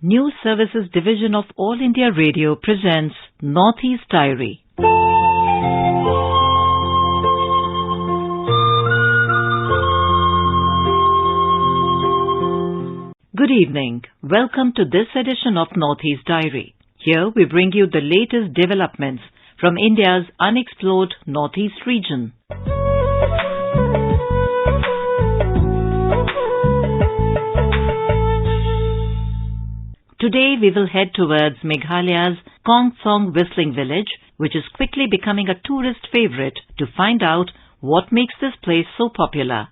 News Services Division of All India Radio presents Northeast Diary. Good evening. Welcome to this edition of Northeast Diary. Here we bring you the latest developments from India's unexplored Northeast region. Today we will head towards Meghalaya's Kong Song Whistling Village, which is quickly becoming a tourist favorite, to find out what makes this place so popular.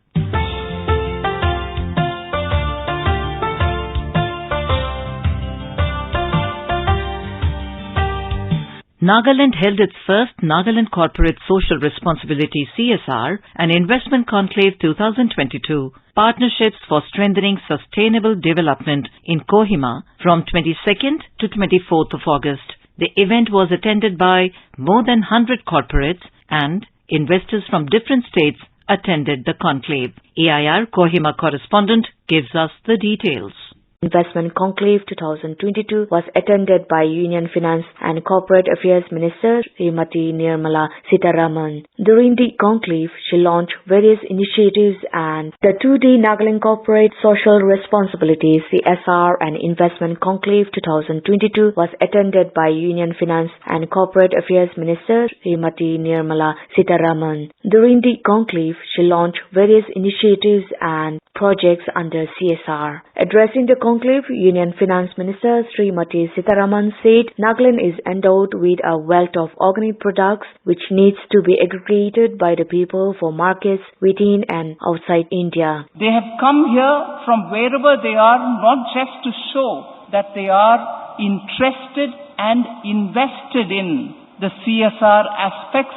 Nagaland held its first Nagaland Corporate Social Responsibility CSR and Investment Conclave 2022, Partnerships for Strengthening Sustainable Development in Kohima from 22nd to 24th of August. The event was attended by more than 100 corporates, and investors from different states attended the conclave. AIR Kohima correspondent gives us the details. Investment Conclave 2022 was attended by Union Finance and Corporate Affairs Minister Srimati Nirmala Sitharaman. During the conclave, she launched various initiatives, and the two-day Nagaland Corporate Social Responsibility CSR and Investment Conclave 2022 was attended by Union Finance and Corporate Affairs Minister Srimati Nirmala Sitharaman. During the conclave, she launched various initiatives and projects under CSR. Addressing the conclave, Union Finance Minister Srimati Sitharaman said Nagaland is endowed with a wealth of organic products which needs to be aggregated by the people for markets within and outside India. They have come here from wherever they are, not just to show that they are interested and invested in the CSR aspects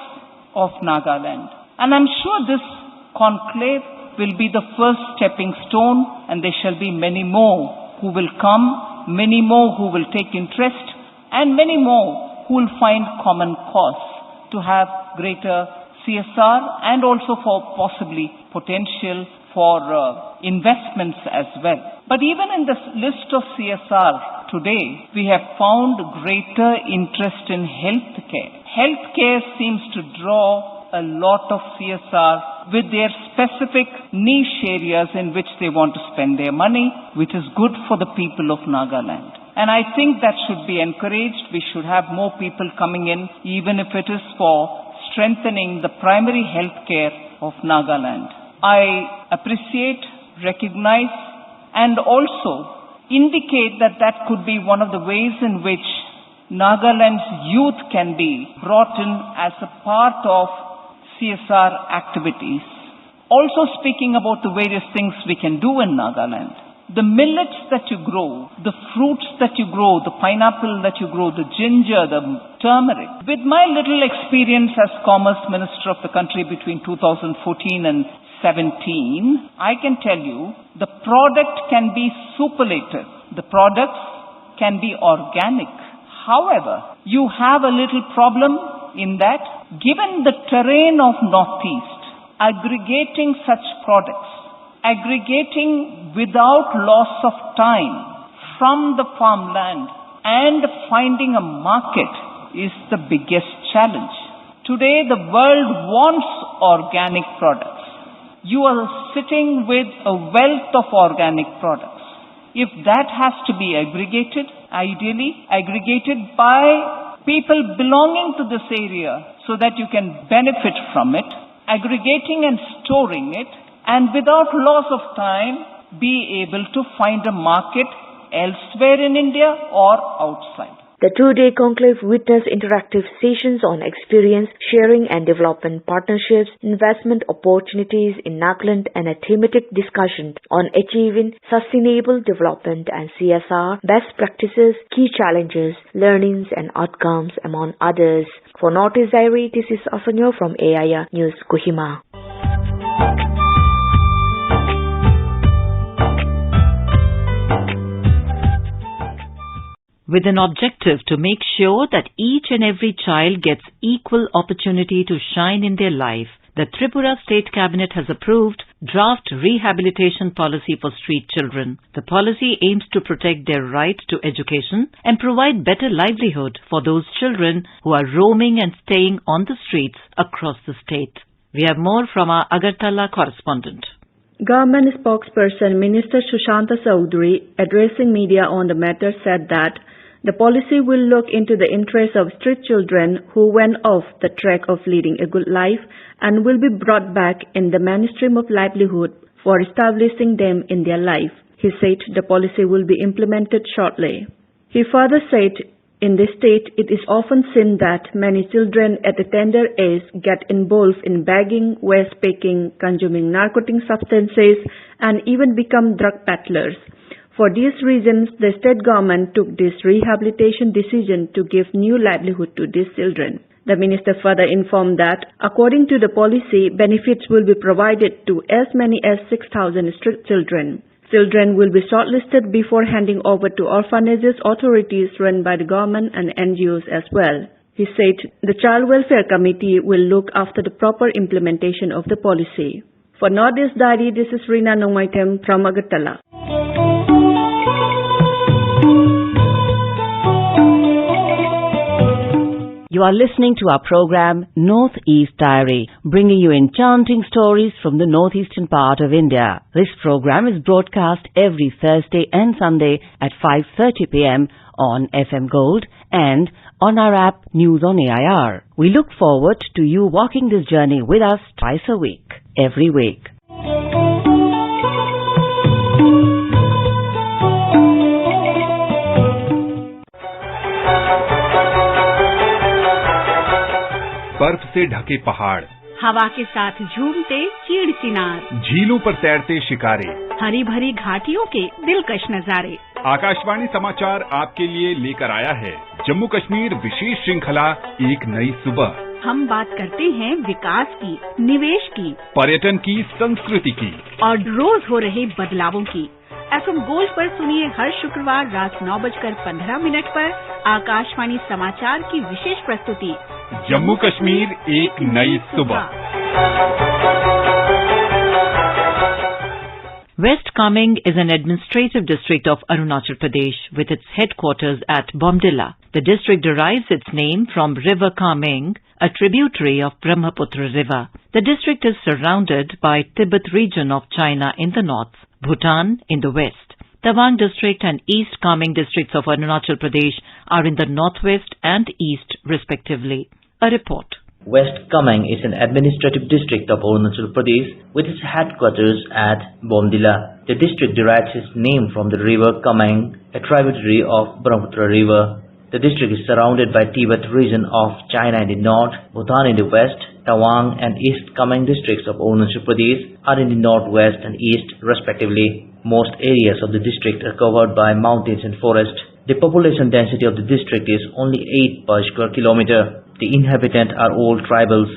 of Nagaland. And I'm sure this conclave will be the first stepping stone, and there shall be many more who will come, many more who will take interest, and many more who will find common cause to have greater CSR and also for possibly potential for investments as well. But even in this list of CSR today, we have found greater interest in healthcare. Healthcare seems to draw a lot of CSR with their specific niche areas in which they want to spend their money, which is good for the people of Nagaland. And I think that should be encouraged. We should have more people coming in, even if it is for strengthening the primary health care of Nagaland. I appreciate, recognize, and also indicate that that could be one of the ways in which Nagaland's youth can be brought in as a part of CSR activities. Also speaking about the various things we can do in Nagaland. The millets that you grow, the fruits that you grow, the pineapple that you grow, the ginger, the turmeric. With my little experience as Commerce Minister of the country between 2014 and 17, I can tell you the product can be superlative. The products can be organic. However, you have a little problem in that, given the terrain of Northeast, aggregating such products, aggregating without loss of time from the farmland and finding a market is the biggest challenge. Today the world wants organic products. You are sitting with a wealth of organic products. If that has to be aggregated, ideally aggregated by people belonging to this area so that you can benefit from it, aggregating and storing it, and without loss of time be able to find a market elsewhere in India or outside. The two-day conclave witnessed interactive sessions on experience sharing and development partnerships, investment opportunities in Nagaland, and a thematic discussion on achieving sustainable development and CSR, best practices, key challenges, learnings and outcomes, among others. For Northeast Diary, this is Anuja from AIR News Kohima. With an objective to make sure that each and every child gets equal opportunity to shine in their life, the Tripura State Cabinet has approved draft rehabilitation policy for street children. The policy aims to protect their right to education and provide better livelihood for those children who are roaming and staying on the streets across the state. We have more from our Agartala correspondent. Government spokesperson Minister Sushanta Chowdhury, addressing media on the matter, said that the policy will look into the interests of street children who went off the track of leading a good life and will be brought back in the mainstream of livelihood for establishing them in their life. He said the policy will be implemented shortly. He further said, in this state, it is often seen that many children at a tender age get involved in begging, waste picking, consuming narcotic substances, and even become drug peddlers. For these reasons, the state government took this rehabilitation decision to give new livelihood to these children. The minister further informed that, according to the policy, benefits will be provided to as many as 6,000 street children. Children will be shortlisted before handing over to orphanages authorities run by the government and NGOs as well. He said the Child Welfare Committee will look after the proper implementation of the policy. For Northeast Diary, this is Rina Nongmaitem from Agartala. You are listening to our program Northeast Diary, bringing you enchanting stories from the northeastern part of India. This program is broadcast every Thursday and Sunday at 5:30 p.m. on FM Gold and on our app News on AIR. We look forward to you walking this journey with us twice a week, every week. बर्फ से ढके पहाड़, हवा के साथ झूमते चीड़ चिनार, झीलों पर तैरते शिकारे, हरी भरी घाटियों के दिलकश नजारे। आकाशवाणी समाचार आपके लिए लेकर आया है जम्मू कश्मीर विशेष श्रृंखला एक नई सुबह। हम बात करते हैं विकास की, निवेश की, पर्यटन की, संस्कृति की और रोज हो रहे बदलावों की। FM गोल्ड पर सुनिए हर शुक्रवार रात 9:15 पर आकाशवाणी समाचार की विशेष प्रस्तुति जम्मू कश्मीर एक नई सुबह। West Kameng is an administrative district of Arunachal Pradesh with its headquarters at Bomdila. The district derives its name from River Kameng, a tributary of Brahmaputra River. The district is surrounded by Tibet region of China in the north, Bhutan in the west. Tawang district and East Kameng districts of Arunachal Pradesh are in the northwest and east respectively. A report. West Kameng is an administrative district of Arunachal Pradesh with its headquarters at Bomdila. The district derives its name from the river Kameng, a tributary of Brahmaputra River. The district is surrounded by Tibet region of China in the north, Bhutan in the west. Tawang and East Kameng districts of Arunachal Pradesh are in the northwest and east respectively. Most areas of the district are covered by mountains and forest. The population density of the district is only 8 per square kilometer. The inhabitants are all tribals.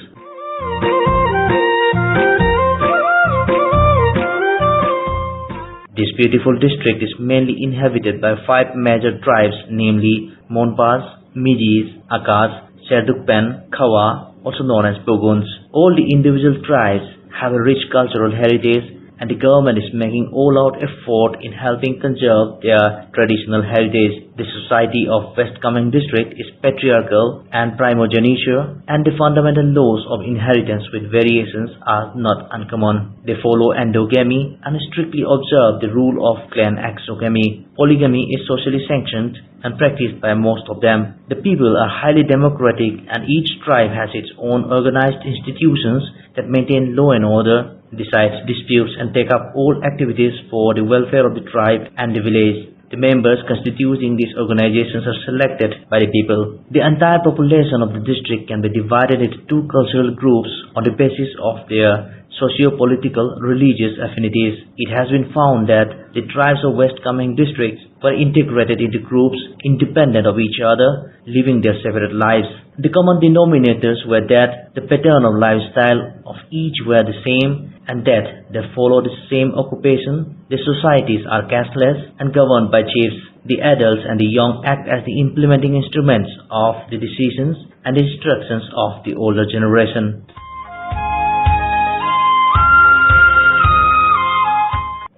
This beautiful district is mainly inhabited by 5 major tribes, namely Monpas, Mijis, Akas, Serdukpen, Khawa, also known as Boguns. All the individual tribes have a rich cultural heritage, and the government is making all-out effort in helping conserve their traditional heritage. The society of West Kameng district is patriarchal and primogeniture, and the fundamental laws of inheritance with variations are not uncommon. They follow endogamy and strictly observe the rule of clan exogamy. Polygamy is socially sanctioned and practiced by most of them. The people are highly democratic, and each tribe has its own organized institutions that maintain law and order, decide disputes, and take up all activities for the welfare of the tribe and the village. The members constituting these organizations are selected by the people. The entire population of the district can be divided into 2 cultural groups on the basis of their socio-political religious affinities. It has been found that the tribes of West Kameng districts were integrated into groups independent of each other, living their separate lives. The common denominators were that the pattern of lifestyle of each were the same, and that they follow the same occupation. The societies are casteless and governed by chiefs. The adults and the young act as the implementing instruments of the decisions and instructions of the older generation.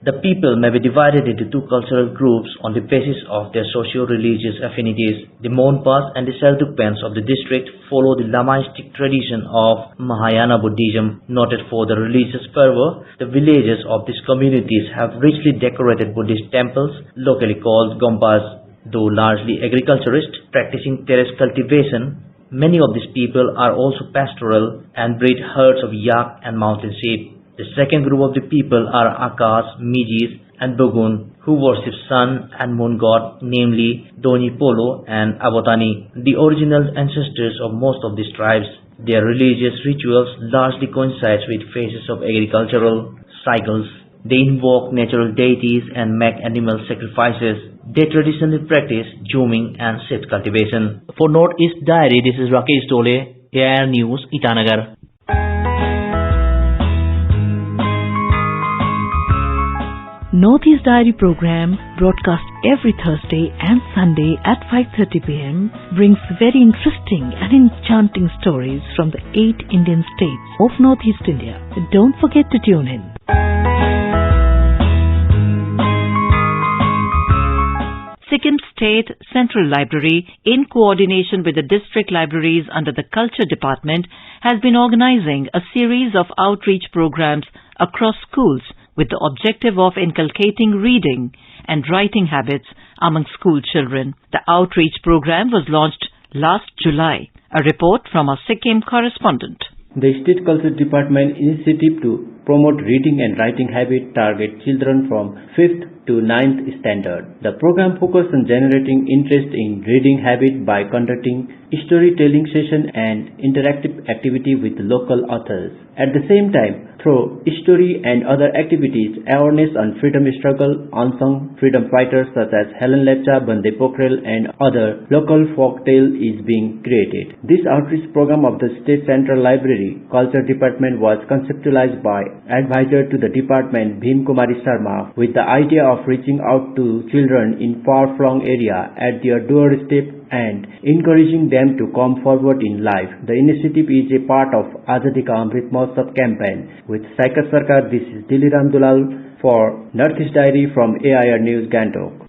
The people may be divided into two cultural groups on the basis of their socio-religious affinities. The Monpas and the Serdukpens of the district follow the Lamaistic tradition of Mahayana Buddhism, noted for the religious fervor. The villages of these communities have richly decorated Buddhist temples, locally called gompas. Though largely agriculturist, practicing terrace cultivation, many of these people are also pastoral and breed herds of yak and mountain sheep. The second group of the people are Akas, Mijis, and Bogun, who worship sun and moon god, namely Doni Polo and Abotani, the original ancestors of most of these tribes. Their religious rituals largely coincide with phases of agricultural cycles. They invoke natural deities and make animal sacrifices. They traditionally practice jooming and seed cultivation. For Northeast Diary, this is Rakesh Dole, Air News, Itanagar. Northeast Diary program, broadcast every Thursday and Sunday at 5:30 p.m., brings very interesting and enchanting stories from the 8 Indian states of Northeast India. Don't forget to tune in. Sikkim State Central Library, in coordination with the district libraries under the Culture Department, has been organizing a series of outreach programs across schools with the objective of inculcating reading and writing habits among school children. The outreach program was launched last July. A report from our Sikkim correspondent. The State Culture Department initiative to promote reading and writing habit target children from 5th to 9th standard. The program focused on generating interest in reading habit by conducting storytelling session and interactive activity with local authors. At the same time, through story and other activities, awareness on freedom struggle, unsung freedom fighters such as Helen Lepcha, Bande Pokhrel and other local folktale is being created. This outreach program of the State Central Library Culture Department was conceptualized by advisor to the department Bhim Kumari Sharma with the idea of reaching out to children in far-flung area at their doorstep and encouraging them to come forward in life. The initiative is a part of Azadi Ka Amrit Mahotsav campaign. With Saikia Sarkar, this is Diliram Dulal for Northeast Diary from AIR News, Gangtok.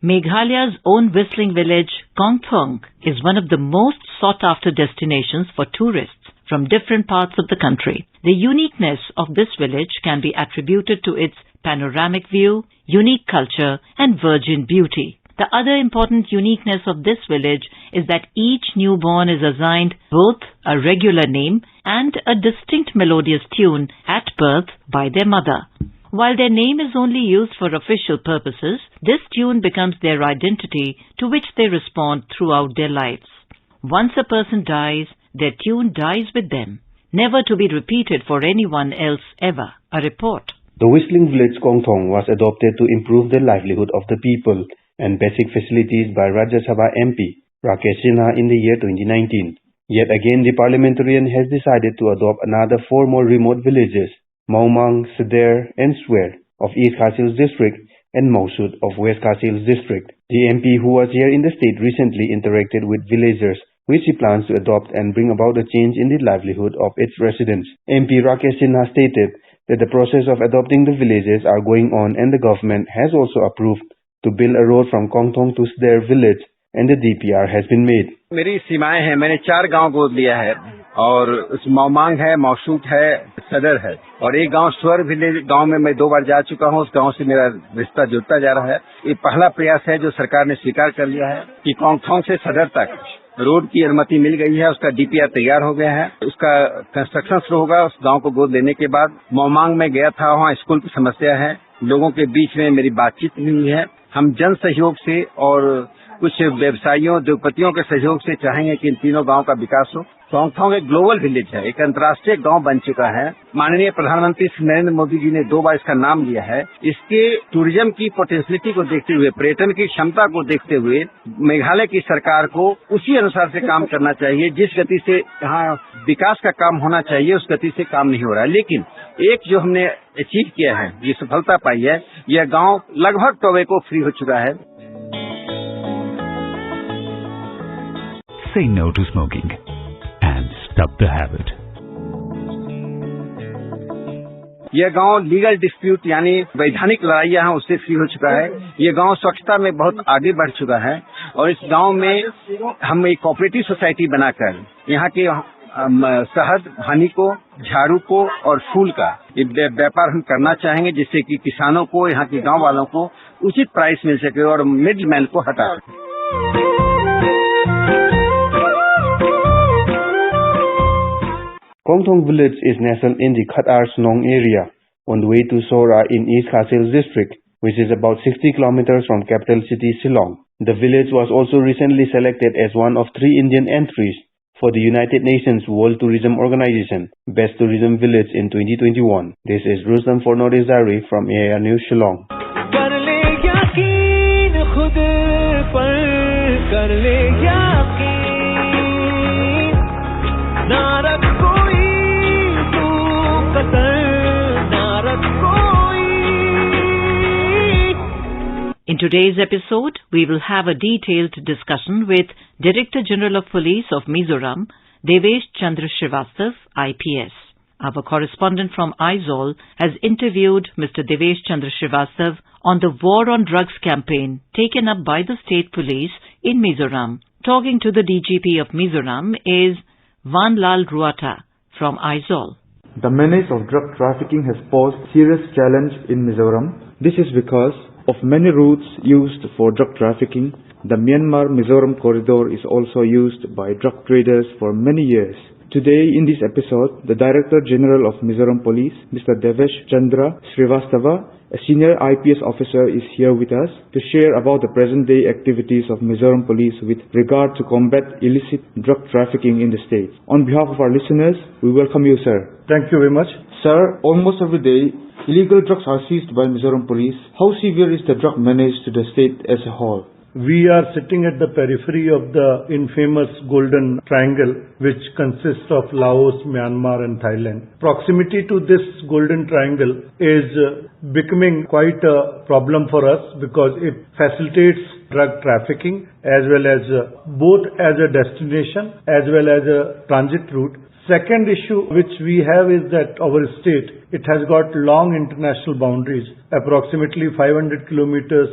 Meghalaya's own whistling village, Kongthong, is one of the most sought-after destinations for tourists from different parts of the country. The uniqueness of this village can be attributed to its panoramic view, unique culture, and virgin beauty. The other important uniqueness of this village is that each newborn is assigned both a regular name and a distinct melodious tune at birth by their mother. While their name is only used for official purposes, this tune becomes their identity to which they respond throughout their lives. Once a person dies, their tune dies with them, never to be repeated for anyone else ever. A report. The whistling village Kongthong was adopted to improve the livelihood of the people and basic facilities by Rajya Sabha MP Rakesh Sinha in the year 2019. Yet again, the parliamentarian has decided to adopt another 4 more remote villages, Maumang, Seder and Swer of East Khasils district and Mausud of West Khasils district. The MP who was here in the state recently interacted with villagers, which he plans to adopt and bring about a change in the livelihood of its residents. MP Rakesh Sinha stated that the process of adopting the villages are going on and the government has also approved to build a road from Kongthong to Sder village and the DPR has been made. मेरी सीमाएं हैं, मैंने 4 गांव गोद लिया है और उस मौमांग है, मौसूद है, सदर है और एक गांव स्वर विलेज गांव में मैं 2 बार जा चुका हूं। उस गांव से मेरा रिश्ता जुड़ता जा रहा है। ये पहला प्रयास है जो सरकार ने स्वीकार कर लिया है कि कोंगथोंग से सदर तक रोड की अनुमति मिल गई है। उसका डीपीआर तैयार हो गया है। उसका कंस्ट्रक्शन शुरू होगा। उस गांव को गोद लेने के बाद मौमांग में गया था, वहाँ स्कूल की समस्या है। लोगों के बीच में मेरी बातचीत हुई है। हम जन सहयोग से और कुछ व्यवसायियों उद्योगपतियों के सहयोग से चाहेंगे कि इन तीनों गांव का विकास हो। कोंगथोंग एक ग्लोबल विलेज है, एक अंतर्राष्ट्रीय गांव बन चुका है। माननीय प्रधानमंत्री नरेंद्र मोदी जी ने 2 बार इसका नाम लिया है। इसके टूरिज्म की पोटेंशियलिटी को देखते हुए, पर्यटन की क्षमता को देखते हुए मेघालय की सरकार को उसी अनुसार से काम करना चाहिए। जिस गति से यहाँ विकास का काम होना चाहिए उस गति से काम नहीं हो रहा है। लेकिन एक जो हमने अचीव किया है, ये सफलता पाई है, यह गाँव लगभग टोबैको फ्री हो चुका है। say no to smoking and stop the habit. यह गांव लीगल डिस्प्यूट यानी वैधानिक लड़ाइयां हैं उससे फ्री हो चुका है। ये गांव स्वच्छता में बहुत आगे बढ़ चुका है और इस गांव में हम एक कोऑपरेटिव सोसाइटी बनाकर यहाँ के शहद, हनी को, झाड़ू को और फूल का व्यापार हम करना चाहेंगे, जिससे कि किसानों को, यहाँ के गांव वालों को उचित प्राइस मिल सके और मिडिल मैन को हटा सके। Kongthong village is nestled in the Khatar Snong area on the way to Sora in East Khasil district, which is about 60 kilometers from capital city Shillong. The village was also recently selected as one of 3 Indian entries for the United Nations World Tourism Organization Best Tourism Village in 2021. This is Rustam for Northeast Diary from AIR News Shillong. In today's episode, we will have a detailed discussion with Director General of Police of Mizoram, Devesh Chandra Srivastav, IPS. Our correspondent from Aizawl has interviewed Mr. Devesh Chandra Srivastav on the War on Drugs campaign taken up by the State Police in Mizoram. Talking to the DGP of Mizoram is Vanlal Ruata from Aizawl. The menace of drug trafficking has posed serious challenge in Mizoram. This is because of many routes used for drug trafficking. The Myanmar-Mizoram corridor is also used by drug traders for many years. Today in this episode, the Director General of Mizoram Police, Mr. Devesh Chandra Srivastava, a senior IPS officer, is here with us to share about the present-day activities of Mizoram Police with regard to combat illicit drug trafficking in the state. On behalf of our listeners, we welcome you, sir. Thank you very much. Sir, almost every day, illegal drugs are seized by Mizoram Police. How severe is the drug menace to the state as a whole? We are sitting at the periphery of the infamous Golden Triangle, which consists of Laos, Myanmar and Thailand. Proximity to this Golden Triangle is becoming quite a problem for us because it facilitates drug trafficking as well as both as a destination as well as a transit route. Second issue which we have is that our state, it has got long international boundaries, approximately 500 kilometers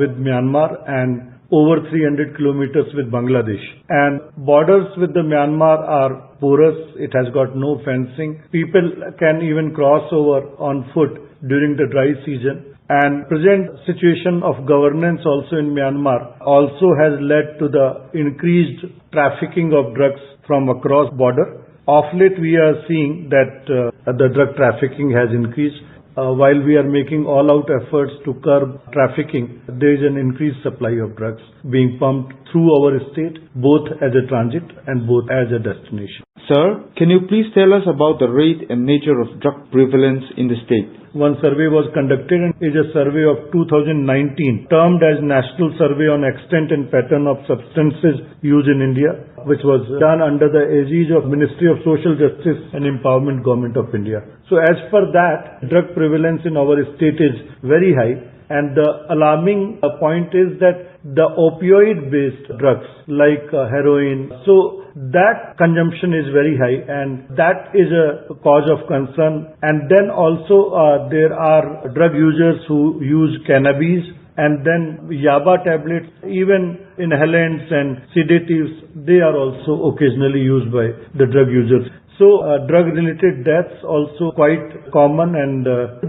with Myanmar and over 300 kilometers with Bangladesh. And borders with the Myanmar are porous, it has got no fencing. People can even cross over on foot during the dry season. And present situation of governance also in Myanmar also has led to the increased trafficking of drugs from across border. Of late, we are seeing that the drug trafficking has increased. While we are making all-out efforts to curb trafficking, there is an increased supply of drugs being pumped through our state, both as a transit and both as a destination. Sir, can you please tell us about the rate and nature of drug prevalence in the state? One survey was conducted and is a survey of 2019 termed as National Survey on Extent and Pattern of Substances Used in India, which was done under the aegis of Ministry of Social Justice and Empowerment Government of India. So as per that, drug prevalence in our state is very high, and the alarming point is that the opioid-based drugs like heroin, so that consumption is very high and that is a cause of concern. And then also there are drug users who use cannabis and then yaba tablets, even inhalants and sedatives, they are also occasionally used by the drug users. So drug-related deaths also quite common, and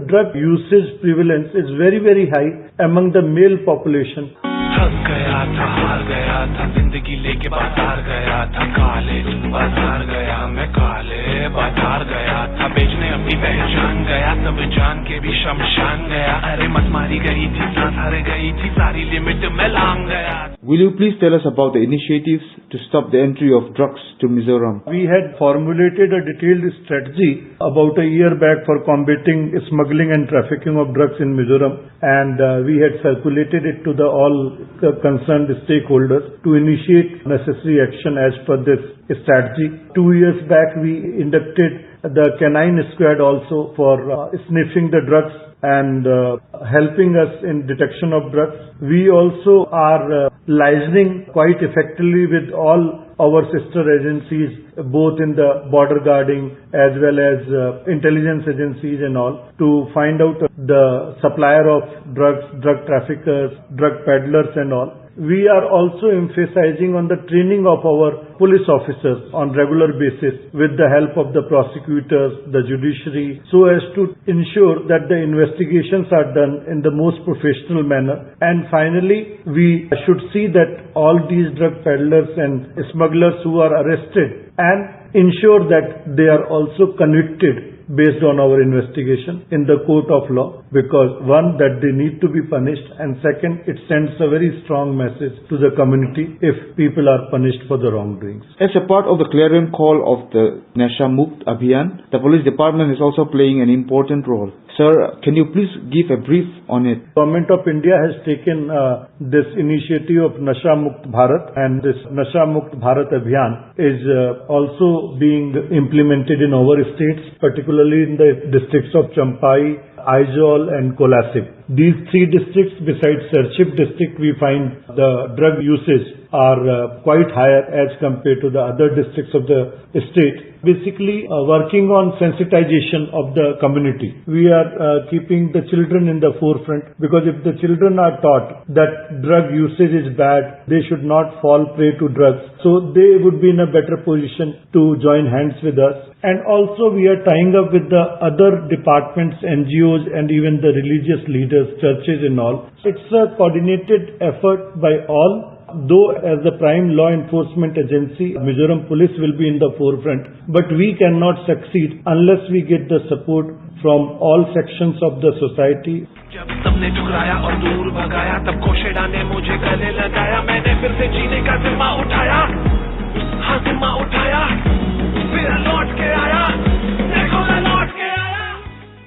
drug usage prevalence is very, very high among the male population. थक गया था, हार गया था, जिंदगी लेके बाजार गया था, काले बाजार गया मैं, काले बाजार गया था, बेचने अपनी पहचान गया, सब जान के भी शमशान गया, अरे मत मारी गई थी, सांस हार गई थी, सारी लिमिट में लांग गया. Will you please tell us about the initiatives to stop the entry of drugs to Mizoram? We had formulated a detailed strategy about a year back for combating smuggling and trafficking of drugs in Mizoram, and we had circulated it to the all concerned stakeholders to initiate necessary action as per this strategy. 2 years back we inducted the canine squad also for sniffing the drugs and helping us in detection of drugs. We also are liaising quite effectively with all our sister agencies, both in the border guarding as well as intelligence agencies and all, to find out the supplier of drugs, drug traffickers, drug peddlers and all. We are also emphasizing on the training of our police officers on regular basis with the help of the prosecutors, the judiciary, so as to ensure that the investigations are done in the most professional manner. And finally, we should see that all these drug peddlers and smugglers who are arrested and ensure that they are also convicted based on our investigation in the court of law, because one, that they need to be punished, and second, it sends a very strong message to the community if people are punished for the wrongdoings. As a part of the clarion call of the Nasha Mukt Abhiyan, the police department is also playing an important role. Sir, can you please give a brief on it? Government of India has taken this initiative of Nasha Mukt Bharat, and this Nasha Mukt Bharat Abhiyan is also being implemented in our states, particularly in the districts of Champai, Aizawl and Kolasib. These three districts, besides Sarchip district, we find the drug usage are quite higher as compared to the other districts of the state. Basically, working on sensitization of the community. We are keeping the children in the forefront, because if the children are taught that drug usage is bad, they should not fall prey to drugs. So they would be in a better position to join hands with us. And also we are tying up with the other departments, NGOs and even the religious leaders, churches and all. It's a coordinated effort by all. Though as the prime law enforcement agency, Mizoram Police will be in the forefront, but we cannot succeed unless we get the support from all sections of the society. जब सबने ठुकराया और दूर भगाया, तब कोशेड़ा ने मुझे गले लगाया, मैंने फिर से जीने का जिम्मा उठाया, हाँ जिम्मा उठाया, फिर लौट के आया, देखो मैं लौट के आया.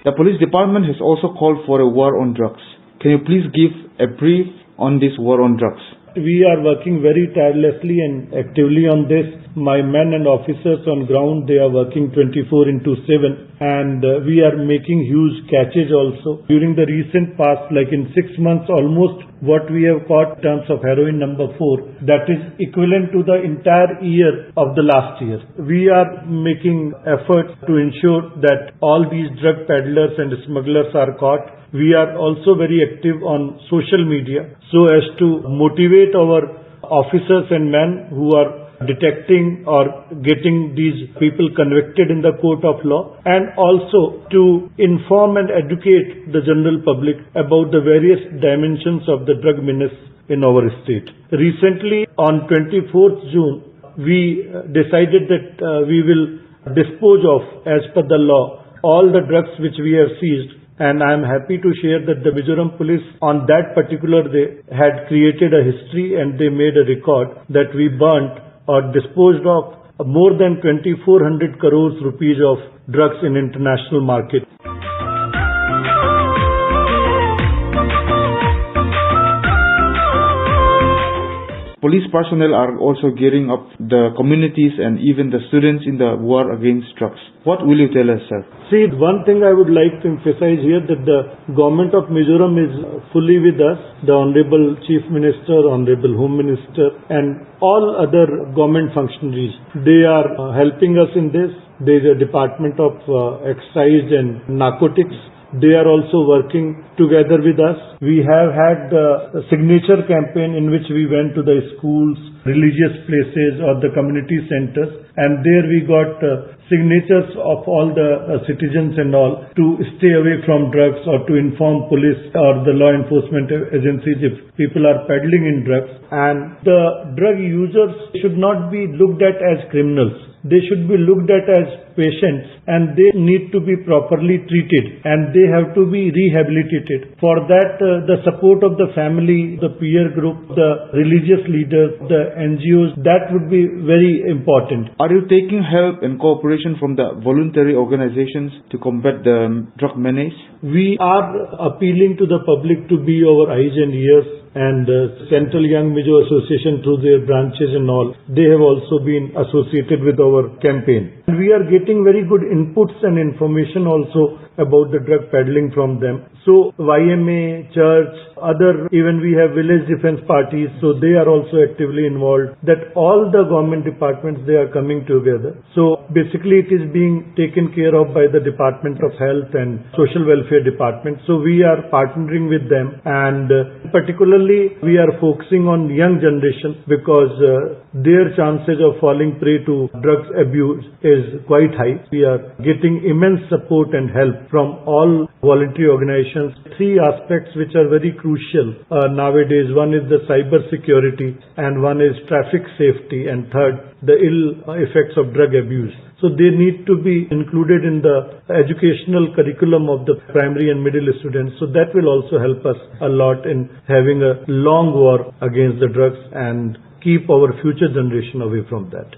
The police department has also called for a war on drugs. Can you please give a brief on this war on drugs? We are working very tirelessly and actively on this. My men and officers on ground, they are working 24/7, and we are making huge catches also. During the recent past, like in 6 months, almost what we have caught in terms of heroin number 4, that is equivalent to the entire year of the last year. We are making efforts to ensure that all these drug peddlers and smugglers are caught. We are also very active on social media so as to motivate our officers and men who are detecting or getting these people convicted in the court of law, and also to inform and educate the general public about the various dimensions of the drug menace in our state. Recently, on 24th June, we decided that we will dispose of, as per the law, all the drugs which we have seized. And I am happy to share that the Mizoram police on that particular day had created a history, and they made a record that we burnt or disposed of more than 2,400 crores rupees of drugs in international market. Police personnel are also gearing up the communities and even the students in the war against drugs. What will you tell us, sir? See, one thing I would like to emphasize here, that the government of Mizoram is fully with us. The Honorable Chief Minister, Honorable Home Minister and all other government functionaries, they are helping us in this. There is a Department of Excise and Narcotics. They are also working together with us. We have had a signature campaign in which we went to the schools, religious places or the community centers, and there we got signatures of all the citizens and all to stay away from drugs, or to inform police or the law enforcement agencies if people are peddling in drugs. And the drug users should not be looked at as criminals. They should be looked at as patients, and they need to be properly treated, and they have to be rehabilitated. For that, the support of the family, the peer group, the religious leaders, the NGOs, that would be very important. Are you taking help and cooperation from the voluntary organizations to combat the drug menace? We are appealing to the public to be our eyes and ears, and Central Young Mizo Association through their branches and all, they have also been associated with our campaign. And we are getting very good inputs and information also about the drug peddling from them. So YMA, church, other, even we have village defense parties, so they are also actively involved. That all the government departments, they are coming together. So basically it is being taken care of by the Department of Health and Social Welfare Department. So we are partnering with them, and particularly we are focusing on young generation because their chances of falling prey to drugs abuse is quite high. We are getting immense support and help from all voluntary organizations. Three aspects which are very crucial nowadays. One is the cyber security, and one is traffic safety, and third, the ill effects of drug abuse. So they need to be included in the educational curriculum of the primary and middle students. So that will also help us a lot in having a long war against the drugs and keep our future generation away from that.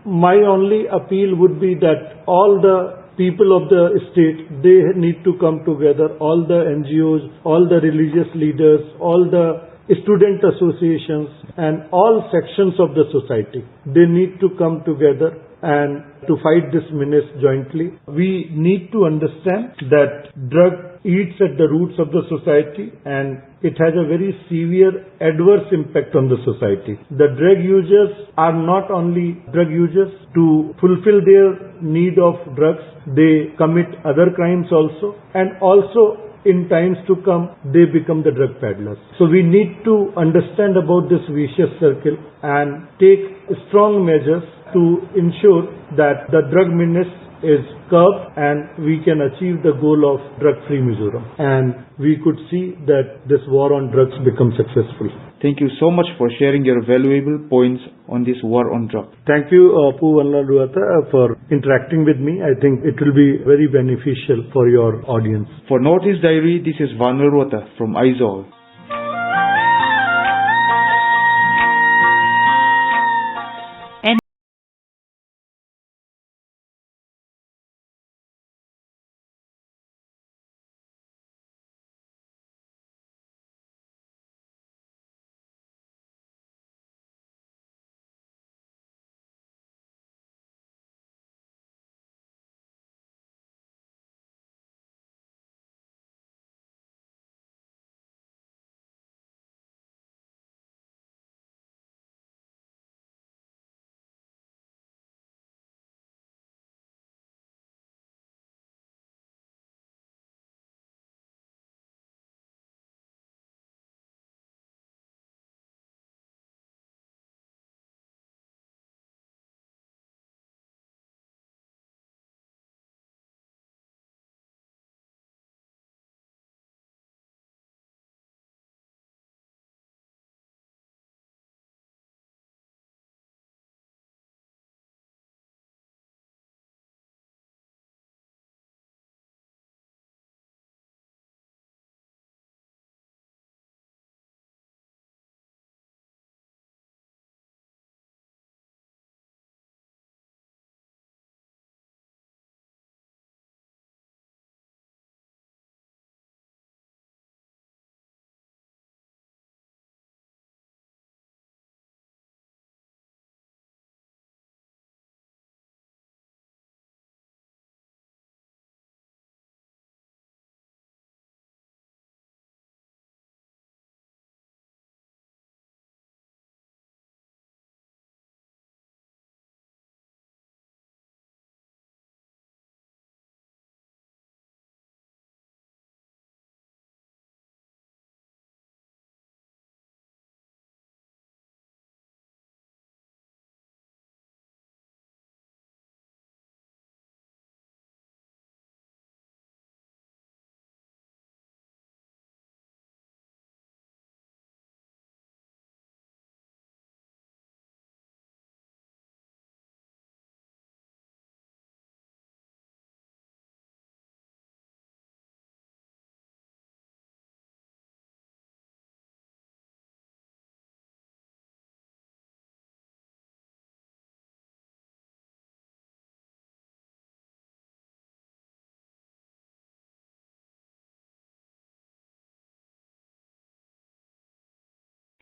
My only appeal would be that all the people of the state, they need to come together, all the NGOs, all the religious leaders, all the student associations, and all sections of the society. They need to come together and to fight this menace jointly. We need to understand that drug eats at the roots of the society, and it has a very severe adverse impact on the society. The drug users are not only drug users to fulfill their need of drugs, they commit other crimes also, and also in times to come, they become the drug peddlers. So we need to understand about this vicious circle and take strong measures to ensure that the drug menace is curbed and we can achieve the goal of drug-free Mizoram. And we could see that this war on drugs becomes successful. Thank you so much for sharing your valuable points on this war on drugs. Thank you, Puvanla Duata, for interacting with me. I think it will be very beneficial for your audience. For Northeast Diary, this is Vanal Rota from Aizawl.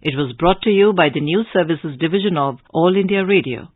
It was brought to you by the News Services Division of All India Radio.